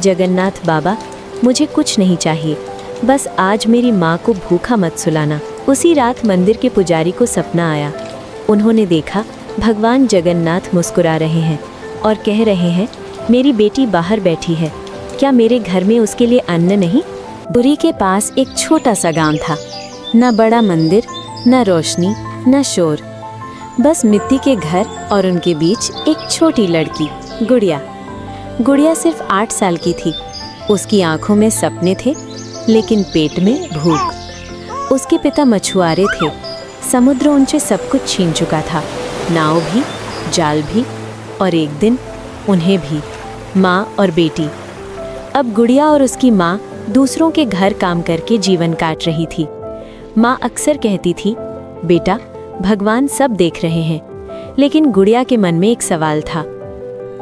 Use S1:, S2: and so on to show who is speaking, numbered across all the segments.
S1: जगन्नाथ बाबा, मुझे कुछ नहीं चाहिए, बस आज मेरी माँ को भूखा मत सुलाना। उसी रात मंदिर के पुजारी को सपना आया। उन्होंने देखा भगवान जगन्नाथ मुस्कुरा रहे हैं और कह रहे हैं, मेरी बेटी बाहर बैठी है, क्या मेरे घर में उसके लिए अन्न नहीं? पुरी के पास एक छोटा सा गांव था। न बड़ा मंदिर, न रोशनी, न शोर, बस मिट्टी के घर और उनके बीच एक छोटी लड़की, गुड़िया। गुड़िया सिर्फ 8 साल की थी। उसकी आंखों में सपने थे, लेकिन पेट में भूख। उसके पिता मछुआरे थे। समुद्र उनसे सब कुछ छीन चुका था, नाव भी, जाल भी, और एक दिन उन्हें भी, माँ और बेटी। अब गुड़िया और उसकी माँ दूसरों के घर काम करके जीवन काट रही थी। माँ अक्सर कहती थी, बेटा, भगवान सब देख रहे हैं। लेकिन गुड़िया के मन में एक सवाल था,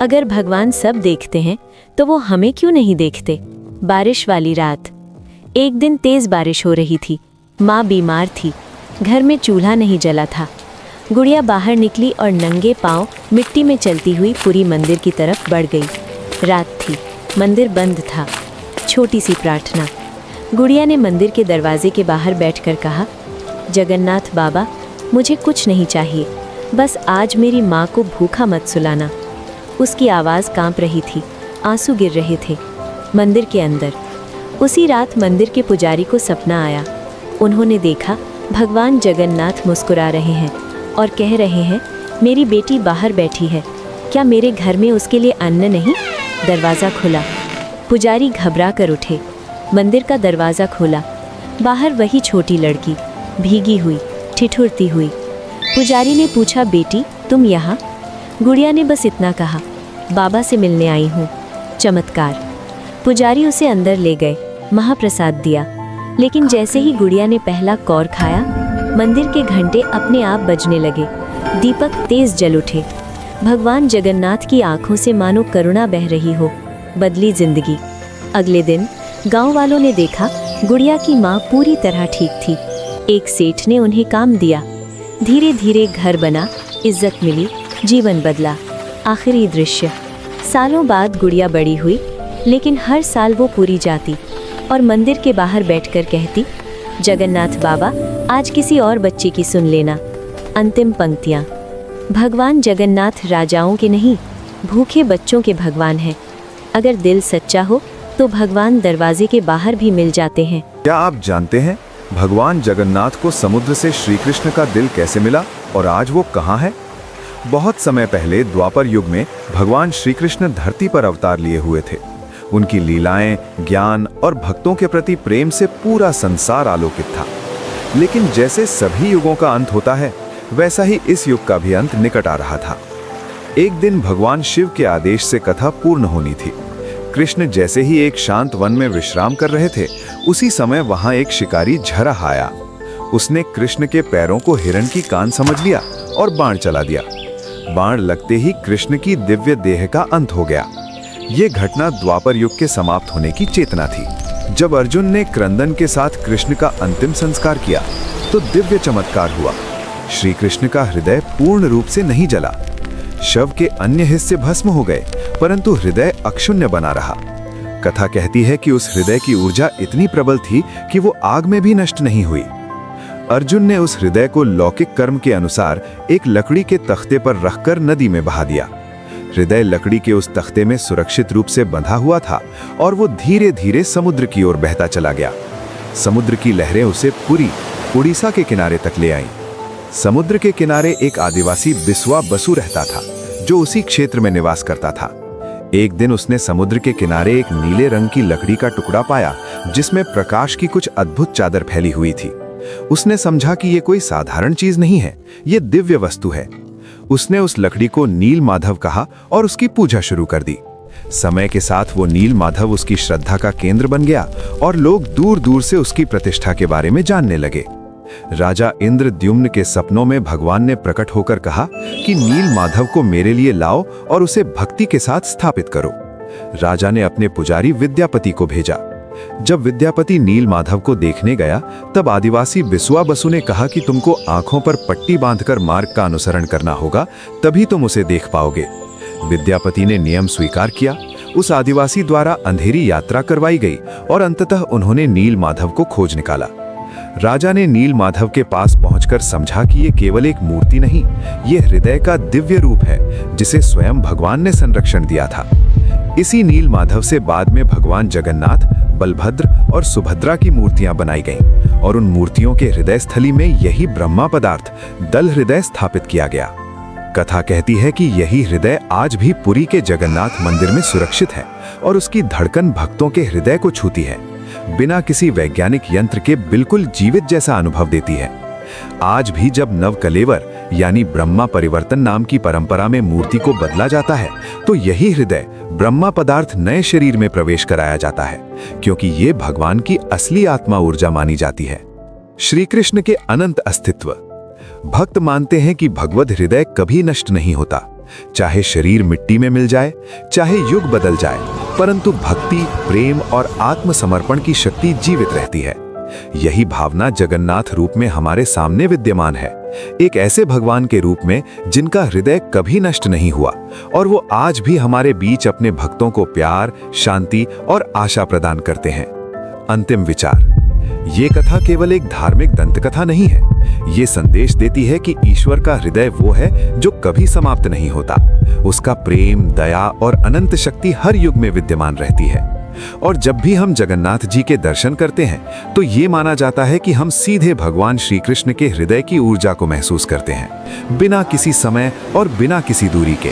S1: अगर भगवान सब देखते हैं तो वो हमें क्यों नहीं देखते? बारिश वाली रात, एक दिन तेज बारिश हो रही थी। माँ बीमार थी, घर में चूल्हा नहीं जला था। गुड़िया बाहर निकली और नंगे पांव मिट्टी में चलती हुई पूरी मंदिर की तरफ बढ़ गई। रात थी, मंदिर बंद था। छोटी सी प्रार्थना। गुड़िया ने मंदिर के दरवाजे के बाहर बैठकर कहा, जगन्नाथ बाबा, मुझे कुछ नहीं चाहिए, बस आज मेरी माँ को भूखा मत सुलाना। उसकी आवाज़ कांप रही थी, आंसू गिर रहे थे। मंदिर के अंदर उसी रात मंदिर के पुजारी को सपना आया। उन्होंने देखा भगवान जगन्नाथ मुस्कुरा रहे हैं और कह रहे हैं, मेरी बेटी बाहर बैठी है, क्या मेरे घर में उसके लिए अन्न नहीं? दरवाज़ा खुला। पुजारी घबरा कर उठे। मंदिर का दरवाज़ा खोला। बाहर वही छोटी लड़की, भीगी हुई, ठिठुरती हुई। पुजारी ने पूछा, बेटी, तुम यहाँ? गुड़िया ने बस इतना कहा, बाबा से मिलने आई हूँ। चमत्कार। पुजारी उसे अंदर ले गए, महाप्रसाद दिया। लेकिन जैसे ही गुड़िया ने पहला कौर खाया, मंदिर के घंटे अपने आप बजने लगे। दीपक तेज जल उठे। भगवान जगन्नाथ की आंखों से मानो करुणा बह रही हो। बदली जिंदगी। अगले दिन गांव वालों ने देखा गुड़िया की माँ पूरी तरह ठीक थी। एक सेठ ने उन्हें काम दिया। धीरे धीरे घर बना, इज्जत मिली, जीवन बदला। आखिरी दृश्य। सालों बाद गुड़िया बड़ी हुई, लेकिन हर साल वो पूरी जाती और मंदिर के बाहर बैठकर कहती, जगन्नाथ बाबा, आज किसी और बच्चे की सुन लेना। अंतिम पंक्तियाँ। भगवान जगन्नाथ राजाओं के नहीं, भूखे बच्चों के भगवान हैं। अगर दिल सच्चा हो तो भगवान दरवाजे के बाहर भी मिल जाते हैं।
S2: क्या आप जानते हैं भगवान जगन्नाथ को समुद्र से श्री कृष्ण का दिल कैसे मिला और आज वो कहाँ है? बहुत समय पहले द्वापर युग में भगवान श्री कृष्ण धरती पर अवतार लिए हुए थे। उनकी लीलाएं, ज्ञान और भक्तों के प्रति प्रेम से पूरा संसार आलोकित था। लेकिन जैसे सभी युगों का अंत होता है, वैसा ही इस युग का भी अंत निकट आ रहा था। एक दिन भगवान शिव के आदेश से कथा पूर्ण होनी थी। कृष्ण जैसे ही एक शांत वन में विश्राम कर रहे थे, उसी समय वहां एक शिकारी झरह आया। उसने कृष्ण के पैरों को हिरण की कान समझ लिया और बाण चला दिया। बाण लगते ही कृष्ण की दिव्य देह का अंत हो गया। ये घटना द्वापर युग के समाप्त होने की चेतना थी। जब अर्जुन ने क्रंदन के साथ कृष्ण का अंतिम संस्कार किया, तो दिव्य चमत्कार हुआ। श्री कृष्ण का हृदय पूर्ण रूप से नहीं जला। शव के अन्य हिस्से भस्म हो गए, परंतु हृदय अक्षुण्य बना रहा। कथा कहती है कि उस हृदय की ऊर्जा इतनी प्रबल थी कि वो आग में भी नष्ट नहीं हुई। अर्जुन ने उस हृदय को लौकिक कर्म के अनुसार एक लकड़ी के तख्ते पर रखकर नदी में बहा दिया। हृदय लकड़ी के उस तख्ते में सुरक्षित रूप से बंधा हुआ था और वो धीरे धीरे समुद्र की ओर बहता चला गया। समुद्र की लहरें उसे पुरी, उड़ीसा के किनारे तक ले आईं। समुद्र के किनारे एक आदिवासी बिस्वा बसु रहता था, जो उसी क्षेत्र में निवास करता था। एक दिन उसने समुद्र के किनारे एक नीले रंग की लकड़ी का टुकड़ा पाया, जिसमें प्रकाश की कुछ अद्भुत चादर फैली हुई थी। उसने समझा कि ये कोई साधारण चीज नहीं है, ये दिव्य वस्तु है। उसने उस लकड़ी को नील माधव कहा और उसकी पूजा शुरू कर दी। समय के साथ वो नील माधव उसकी श्रद्धा का केंद्र बन गया और लोग दूर दूर से उसकी प्रतिष्ठा के बारे में जानने लगे। राजा इंद्रद्युम्न के सपनों में भगवान ने प्रकट होकर कहा कि नील माधव को मेरे लिए लाओ और उसे भक्ति के साथ स्थापित करो। राजा ने अपने पुजारी विद्यापति को भेजा। जब विद्यापति नील माधव को देखने गया, तब आदिवासी बिस्वा बसु ने कहा कि तुमको आंखों पर पट्टी बांधकर मार्ग का अनुसरण करना होगा, तभी तुम उसे देख पाओगे। विद्यापति ने नियम स्वीकार किया उस आदिवासी द्वारा अंधेरी यात्रा करवाई गई और अंततः उन्होंने नील माधव को खोज निकाला। राजा ने नील माधव के पास पहुंचकर समझा कि ये केवल एक मूर्ति नहीं, ये हृदय का दिव्य रूप है जिसे स्वयं भगवान ने संरक्षण दिया था। इसी नील माधव से बाद में भगवान जगन्नाथ, बलभद्र और सुभद्रा की मूर्तियां बनाई गईं और उन मूर्तियों के हृदय स्थली में यही ब्रह्मा पदार्थ दल हृदय स्थापित किया गया। कथा कहती है कि यही हृदय आज भी पुरी के जगन्नाथ मंदिर में सुरक्षित है और उसकी धड़कन भक्तों के हृदय को छूती है, बिना किसी वैज्ञानिक यंत्र के बिल्कुल जीवित जैसा अनुभव देती है। आज भी जब नवकलेवर यानी ब्रह्मा परिवर्तन नाम की परंपरा में मूर्ति को बदला जाता है, तो यही हृदय ब्रह्मा पदार्थ नए शरीर में प्रवेश कराया जाता है, क्योंकि ये भगवान की असली आत्मा ऊर्जा मानी जाती है। श्री कृष्ण के अनंत अस्तित्व। भक्त मानते हैं कि भगवद हृदय कभी नष्ट नहीं होता, चाहे शरीर मिट्टी में मिल जाए, चाहे युग बदल जाए, परंतु भक्ति, प्रेम और आत्मसमर्पण की शक्ति जीवित रहती है। यही भावना जगन्नाथ रूप में हमारे सामने विद्यमान है, एक ऐसे भगवान के रूप में जिनका हृदय कभी नष्ट नहीं हुआ और वो आज भी हमारे बीच अपने भक्तों को प्यार, शांति और आशा प्रदान करते हैं। अंतिम विचार। ये कथा केवल एक धार्मिक दंतकथा नहीं है, ये संदेश देती है कि ईश्वर का हृदय वो है जो कभी समाप्त नहीं होता। उसका प्रेम, दया और अनंत शक्ति हर युग में विद्यमान रहती है। और जब भी हम जगन्नाथ जी के दर्शन करते हैं तो ये माना जाता है कि हम सीधे भगवान श्री कृष्ण के हृदय की ऊर्जा को महसूस करते हैं, बिना किसी समय और बिना किसी दूरी के।